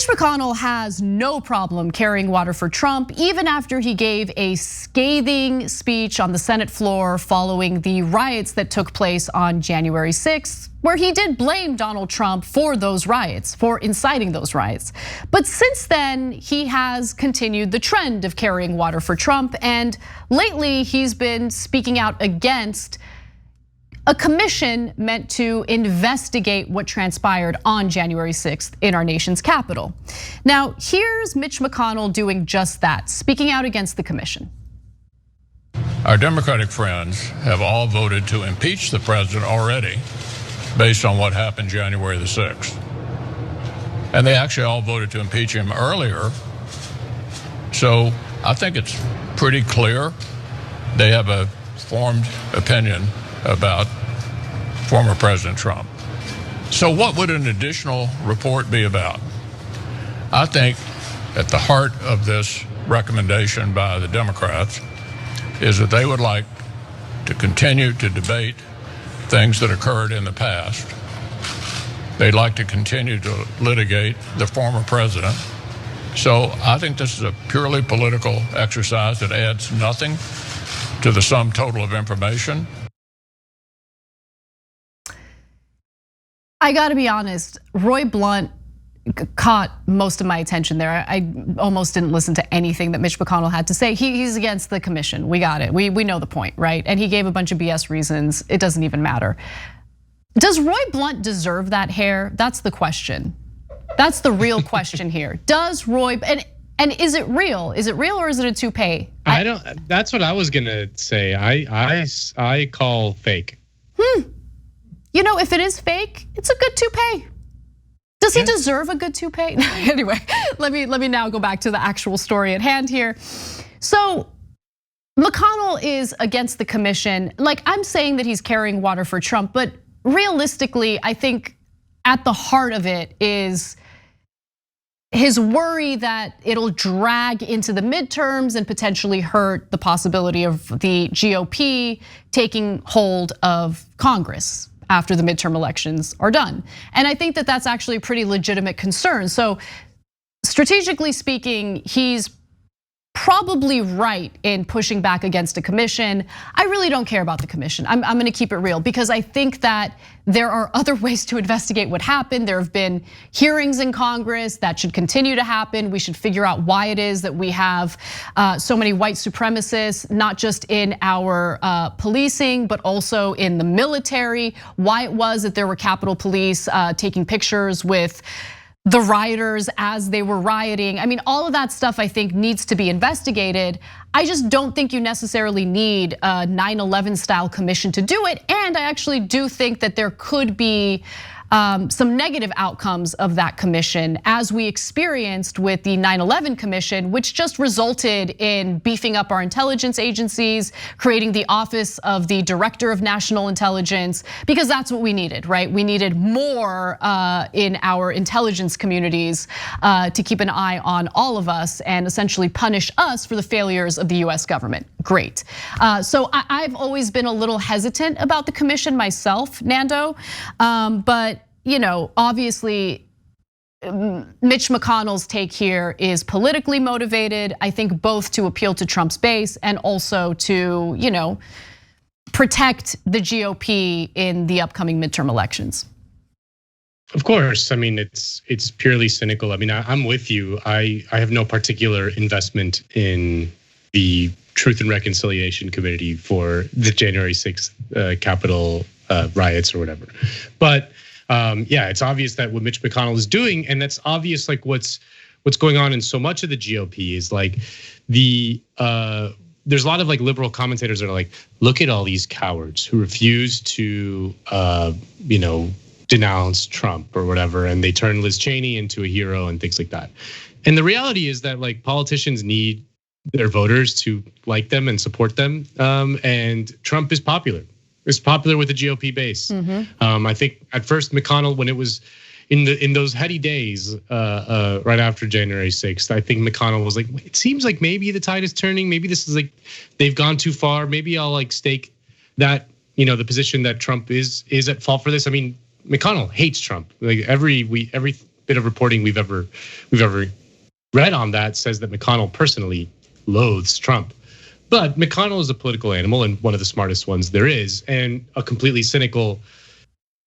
Mitch McConnell has no problem carrying water for Trump, even after he gave a scathing speech on the Senate floor following the riots that took place on January 6th, where he did blame Donald Trump for those riots, for inciting those riots. But since then, he has continued the trend of carrying water for Trump, and lately he's been speaking out against a commission meant to investigate what transpired on January 6th in our nation's capital. Now, here's Mitch McConnell doing just that, speaking out against the commission. Our Democratic friends have all voted to impeach the president already based on what happened January the 6th. And they actually all voted to impeach him earlier. So I think it's pretty clear they have a formed opinion about former President Trump. So what would an additional report be about? I think at the heart of this recommendation by the Democrats is that they would like to continue to debate things that occurred in the past. They'd like to continue to litigate the former president. So I think this is a purely political exercise that adds nothing to the sum total of information. I gotta be honest, Roy Blunt caught most of my attention there. I almost didn't listen to anything that Mitch McConnell had to say. He's against the commission, we got it, we know the point, right? And he gave a bunch of BS reasons, it doesn't even matter. Does Roy Blunt deserve that hair? That's the question. That's the real question here. Does Roy, and is it real? Is it real or is it a toupee? I don't, that's what I was gonna say. I call fake. You know, if it is fake, it's a good toupee. Does he deserve a good toupee? Anyway, let me now go back to the actual story at hand here. So McConnell is against the commission. Like, I'm saying that he's carrying water for Trump, but realistically, I think at the heart of it is his worry that it'll drag into the midterms and potentially hurt the possibility of the GOP taking hold of Congress after the midterm elections are done. And I think that that's actually a pretty legitimate concern. So strategically speaking, he's probably right in pushing back against a commission. I really don't care about the commission. I'm gonna keep it real because I think that there are other ways to investigate what happened. There have been hearings in Congress that should continue to happen. We should figure out why it is that we have so many white supremacists, not just in our policing, but also in the military. Why it was that there were Capitol Police taking pictures with the rioters as they were rioting. I mean, all of that stuff I think needs to be investigated. I just don't think you necessarily need a 9/11 style commission to do it. And I actually do think that there could be some negative outcomes of that commission, as we experienced with the 9/11 commission, which just resulted in beefing up our intelligence agencies, creating the office of the Director of National Intelligence, because that's what we needed, right? We needed more in our intelligence communities to keep an eye on all of us and essentially punish us for the failures of the US government. Great. So I've always been a little hesitant about the commission myself, Nando, but obviously Mitch McConnell's take here is politically motivated. I think both to appeal to Trump's base and also to, protect the GOP in the upcoming midterm elections. Of course, I mean, it's purely cynical. I mean, I'm with you. I have no particular investment in the Truth and Reconciliation Committee for the January 6th Capitol riots or whatever. But yeah, it's obvious that what Mitch McConnell is doing, and that's obvious. Like what's going on in so much of the GOP is like there's a lot of like liberal commentators that are like, look at all these cowards who refuse to denounce Trump or whatever, and they turn Liz Cheney into a hero and things like that. And the reality is that like politicians need their voters to like them and support them, and Trump is popular. It's popular with the GOP base. I think at first McConnell, when it was in those heady days right after January 6th, I think McConnell was like, it seems like maybe the tide is turning. Maybe this is like they've gone too far. Maybe I'll like stake that the position that Trump is at fault for this. I mean, McConnell hates Trump. Like every bit bit of reporting we've ever read on that says that McConnell personally loathes Trump. But McConnell is a political animal and one of the smartest ones there is, and a completely cynical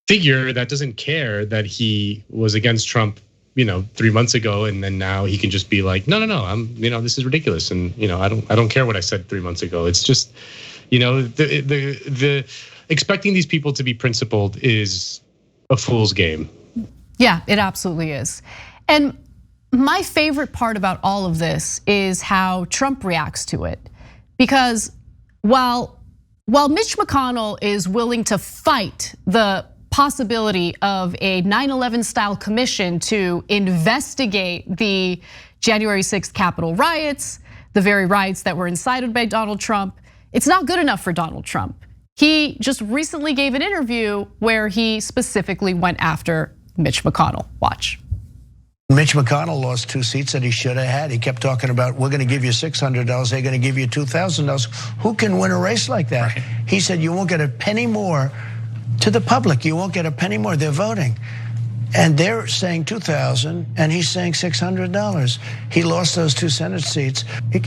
figure that doesn't care that he was against Trump, 3 months ago, and then now he can just be like, no, this is ridiculous, and I don't care what I said 3 months ago. It's just, the expecting these people to be principled is a fool's game. Yeah, it absolutely is. And my favorite part about all of this is how Trump reacts to it. Because while Mitch McConnell is willing to fight the possibility of a 9/11 style commission to investigate the January 6th Capitol riots, the very riots that were incited by Donald Trump, it's not good enough for Donald Trump. He just recently gave an interview where he specifically went after Mitch McConnell. Watch. Mitch McConnell lost 2 seats that he should have had. He kept talking about, we're gonna give you $600, they're gonna give you $2,000. Who can win a race like that? Right. He said, you won't get a penny more to the public. You won't get a penny more, they're voting. And they're saying $2,000 and he's saying $600. He lost those 2 Senate seats.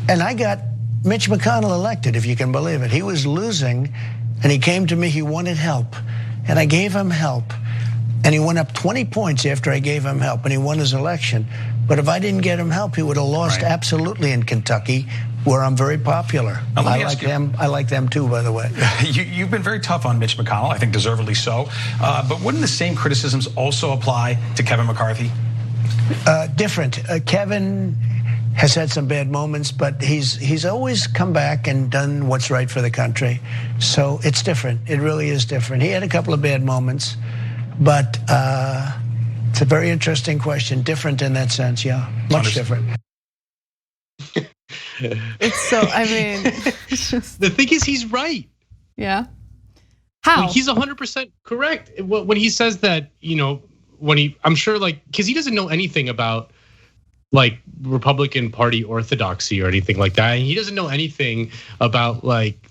And I got Mitch McConnell elected, if you can believe it. He was losing and he came to me, he wanted help. And I gave him help. And he went up 20 points after I gave him help, and he won his election. But if I didn't get him help, he would have lost absolutely in Kentucky, where I'm very popular. I like them too, by the way. You've been very tough on Mitch McConnell, I think deservedly so. But wouldn't the same criticisms also apply to Kevin McCarthy? Different. Kevin has had some bad moments, but he's always come back and done what's right for the country. So it's different. It really is different. He had a couple of bad moments. But it's a very interesting question. Different in that sense, yeah. Much different. It's so, the thing is, he's right. Yeah. How? Like, he's 100% correct when he says that. I'm sure, because he doesn't know anything about Republican Party orthodoxy or anything like that. And he doesn't know anything about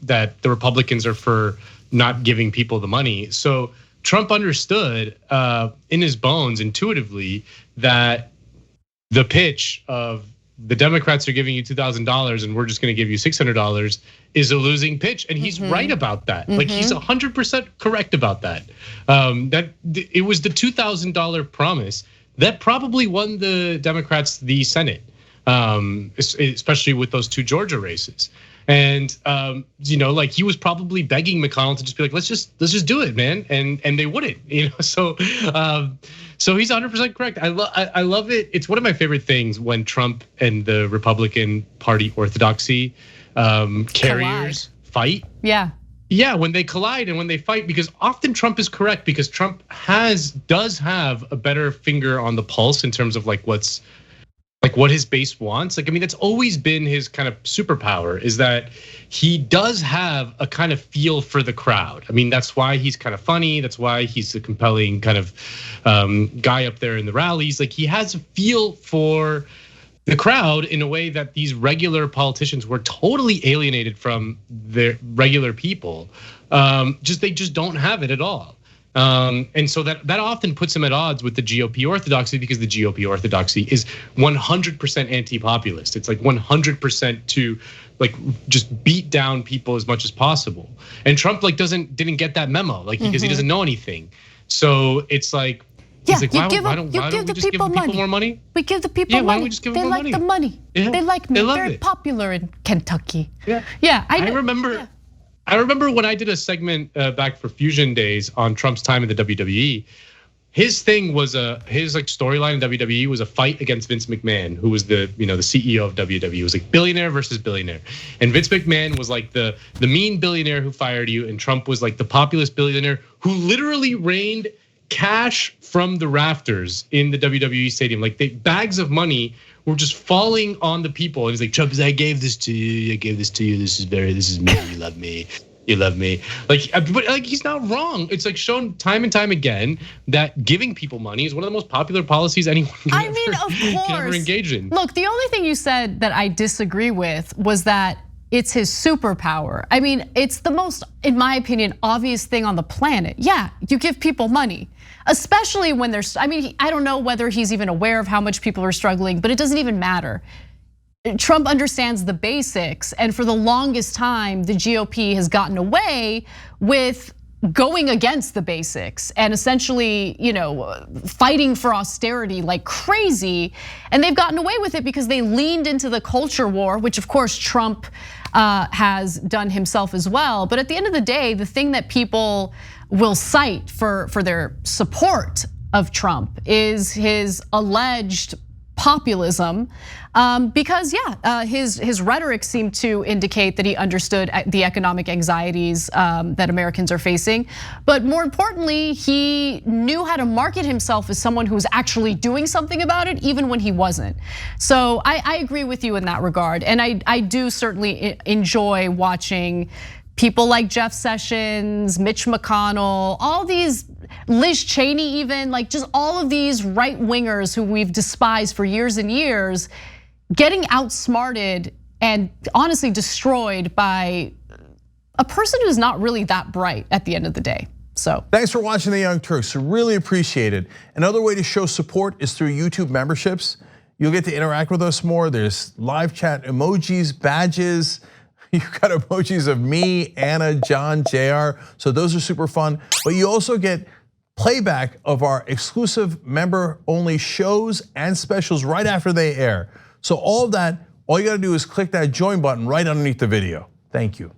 that the Republicans are for not giving people the money. So Trump understood in his bones intuitively that the pitch of the Democrats are giving you $2,000 and we're just going to give you $600 is a losing pitch, and he's right about that. Like, he's 100% correct about that. That it was the $2,000 promise that probably won the Democrats the Senate, especially with those 2 Georgia races. And he was probably begging McConnell to just be like, let's just do it, man. And they wouldn't, So he's 100% correct. I love it. It's one of my favorite things when Trump and the Republican Party orthodoxy carriers fight. Yeah. Yeah, when they collide and when they fight, because often Trump is correct, because Trump does have a better finger on the pulse in terms of what his base wants. That's always been his kind of superpower, is that he does have a kind of feel for the crowd. That's why he's kind of funny. That's why he's a compelling kind of guy up there in the rallies. He has a feel for the crowd in a way that these regular politicians were totally alienated from their regular people. They just don't have it at all. And so that often puts him at odds with the GOP orthodoxy, because the GOP orthodoxy is 100% anti-populist. It's 100% to just beat down people as much as possible. And Trump didn't get that memo, because he doesn't know anything. So it's he's why don't we just give people more money? We give the people money. Why don't we just give them more money? They like the money. Yeah, they like me. They love Very it. popular in Kentucky. Yeah. I remember. Yeah. I remember when I did a segment back for Fusion Days on Trump's time in the WWE. His thing was his storyline in WWE was a fight against Vince McMahon, who was the CEO of WWE. It was billionaire versus billionaire, and Vince McMahon was the mean billionaire who fired you, and Trump was the populist billionaire who literally rained cash from the rafters in the WWE stadium. Bags of money were just falling on the people. And he's like, Trump, I gave this to you. I gave this to you. This is me. You love me. You love me. But he's not wrong. It's shown time and time again that giving people money is one of the most popular policies anyone can ever engage in. Look, the only thing you said that I disagree with was that it's his superpower. I mean, it's the most, in my opinion, obvious thing on the planet. Yeah, you give people money, especially when there's, I mean, I don't know whether he's even aware of how much people are struggling, but it doesn't even matter. Trump understands the basics, and for the longest time, the GOP has gotten away with going against the basics and essentially, fighting for austerity like crazy. And they've gotten away with it because they leaned into the culture war, which of course Trump has done himself as well. But at the end of the day, the thing that people will cite for their support of Trump is his alleged populism, because his rhetoric seemed to indicate that he understood the economic anxieties that Americans are facing. But more importantly, he knew how to market himself as someone who was actually doing something about it, even when he wasn't. So I agree with you in that regard. And I do certainly enjoy watching people like Jeff Sessions, Mitch McConnell, all these, Liz Cheney even, like just all of these right wingers who we've despised for years and years, getting outsmarted and honestly destroyed by a person who's not really that bright at the end of the day. So thanks for watching The Young Turks, really appreciate it. Another way to show support is through YouTube memberships. You'll get to interact with us more. There's live chat emojis, badges. You've got emojis of me, Anna, John, JR. So those are super fun. But you also get playback of our exclusive member-only shows and specials right after they air. So all of that, all you gotta do is click that join button right underneath the video. Thank you.